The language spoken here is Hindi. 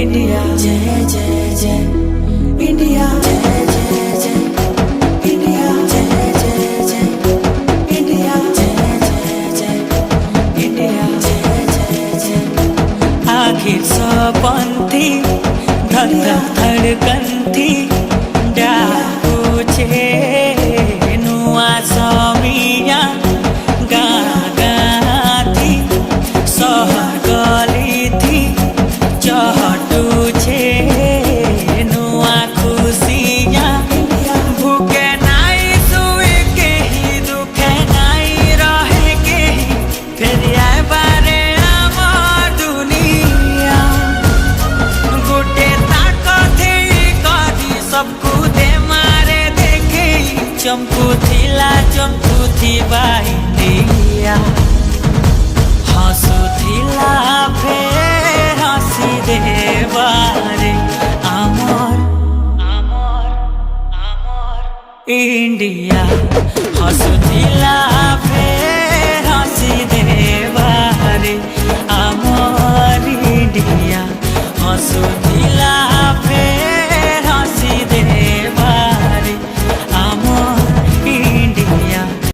इंडिया जय जय जय इंडिया जय जय जय इंडिया जय जय जय इंडिया जय जय जय इंडिया जय जय जय आखिर सपन्थी धक धक धड़कन थी डाकू छे नुआ समिया गा गा थी सहर गली थी चहटू छे नुआ खुशियाँ भूखे नाई सुए के ही दुखे नाई रहे के ही फिर आए बारे आमार दुनिया गुटे ताको थे कदी सबको दे मारे देखे चमकू थी बाइंडिया हंसू थिला फेर हंसी दे बारे आमर आमर आमर इंडिया हंसू थिला फेर हंसी दे बारे आमर इंडिया हंसू थिला